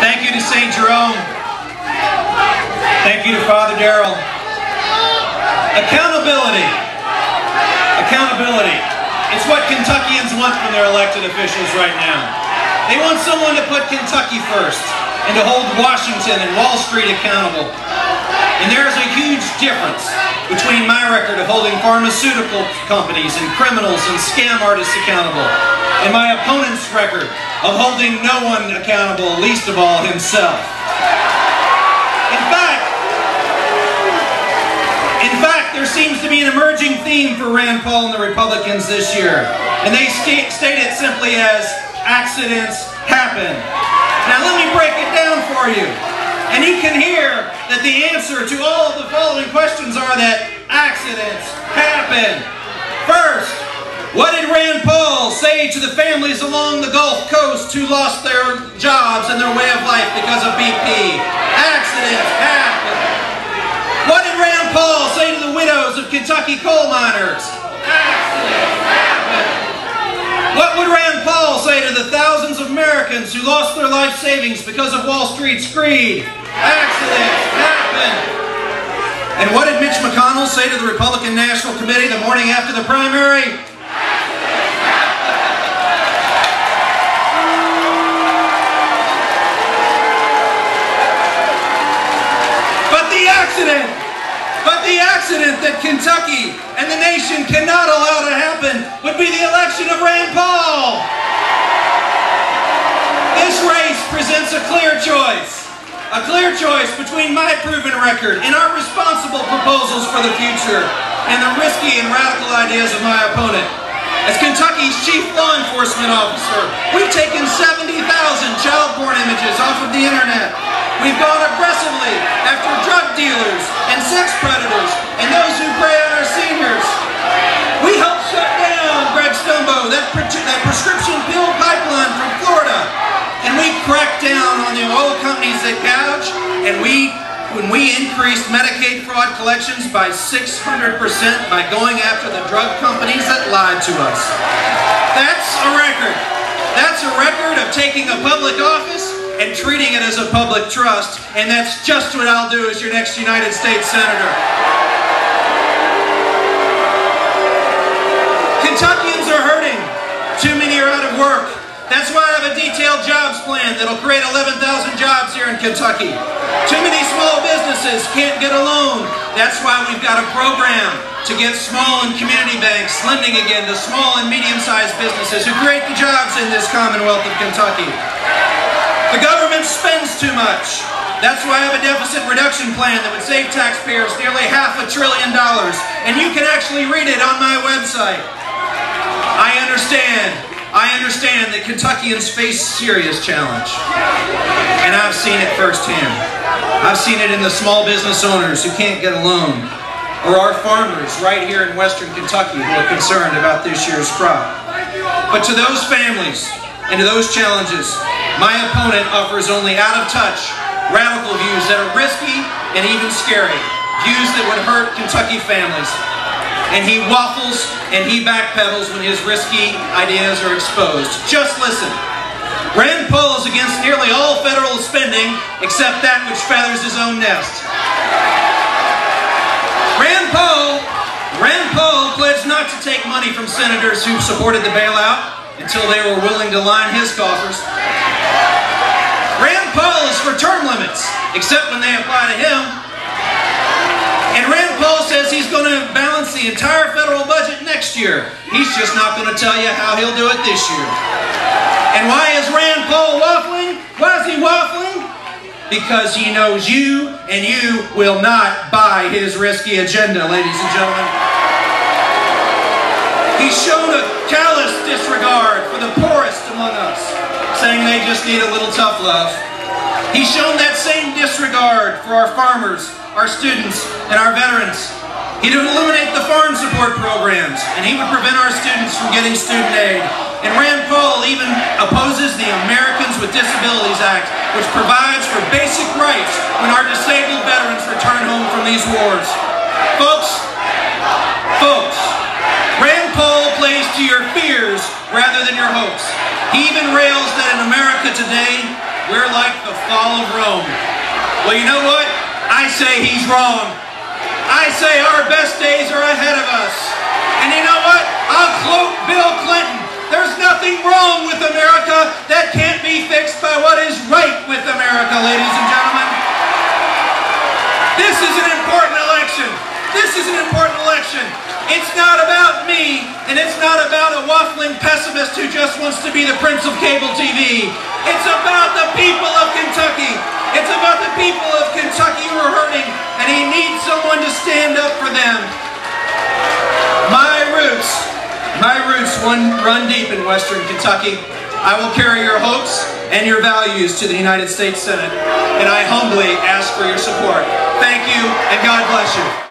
Thank you to St. Jerome. Thank you to Father Darrell. Accountability. Accountability. It's what Kentuckians want from their elected officials right now. They want someone to put Kentucky first and to hold Washington and Wall Street accountable. And there is a huge difference between my record of holding pharmaceutical companies and criminals and scam artists accountable and my opponent's record of holding no one accountable, least of all himself. In fact, there seems to be an emerging theme for Rand Paul and the Republicans this year. And they state it simply as, accidents happen. Now let me break it down for you. And you can hear that the answer to all of the following questions are that accidents happen. First, what did Rand Paul say to the families along the Gulf Coast who lost their jobs and their way of life because of BP? Accidents happen. What did Rand Paul say to the widows of Kentucky coal miners? Accidents happen. What would Rand Paul say to the thousands of Americans who lost their life savings because of Wall Street's greed? Accidents happen. And what did Mitch McConnell say to the Republican National Committee the morning after the primary? Accidents happen. But the accident that Kentucky and the nation cannot allow to happen would be the election of Rand Paul. This race presents a clear choice between my proven record and our responsible proposals for the future and the risky and radical ideas of my opponent. As Kentucky's chief law enforcement officer, we've taken 70,000 child porn images off of the internet. We've gone aggressively after drug dealers and sex predators and those who prey on our seniors. We helped shut down Greg Stumbo, that prescription pill pipeline from Florida. And we cracked down on the oil companies that gouge. And when we increased Medicaid fraud collections by 600% by going after the drug companies that lied to us. That's a record. That's a record of taking a public office and treating it as a public trust, and that's just what I'll do as your next United States Senator. Kentuckians are hurting. Too many are out of work. That's why I have a detailed jobs plan that'll create 11,000 jobs here in Kentucky. Too many small businesses can't get a loan. That's why we've got a program to get small and community banks lending again to small and medium-sized businesses who create the jobs in this Commonwealth of Kentucky. The government spends too much. That's why I have a deficit reduction plan that would save taxpayers nearly $500 billion. And you can actually read it on my website. I understand that Kentuckians face serious challenge. And I've seen it firsthand. I've seen it in the small business owners who can't get a loan, or our farmers right here in Western Kentucky who are concerned about this year's crop. But to those families and to those challenges, my opponent offers only out-of-touch, radical views that are risky and even scary. Views that would hurt Kentucky families. And he waffles and he backpedals when his risky ideas are exposed. Just listen. Rand Paul is against nearly all federal spending except that which feathers his own nest. Rand Paul pledged not to take money from senators who supported the bailout until they were willing to line his coffers. Rand Paul is for term limits, except when they apply to him. And Rand Paul says he's going to balance the entire federal budget next year. He's just not going to tell you how he'll do it this year. And why is Rand Paul waffling? Why is he waffling? Because he knows you, and you will not buy his risky agenda, ladies and gentlemen. He's shown a callous disregard for the poorest among us, saying they just need a little tough love. He's shown that same disregard for our farmers, our students, and our veterans. He would eliminate the farm support programs, and he would prevent our students from getting student aid. And Rand Paul even opposes the Americans with Disabilities Act, which provides for basic rights when our disabled veterans return home from these wars. Folks, Rand Paul plays to your fears rather than your hopes. He even rails that in America today, we're like the fall of Rome. Well, you know what? I say he's wrong. I say our best days are ahead of us. And you know what? I'll quote Bill Clinton. There's nothing wrong with America that can't be fixed by what is right with America, ladies and gentlemen. This is an important election. This is an important election. It's not about me, and it's not about a waffling pessimist who just wants to be the prince of cable TV. It's about the people of Kentucky. It's about the people of Kentucky who are hurting, and he needs someone to stand up for them. My roots run deep in Western Kentucky. I will carry your hopes and your values to the United States Senate, and I humbly ask for your support. Thank you, and God bless you.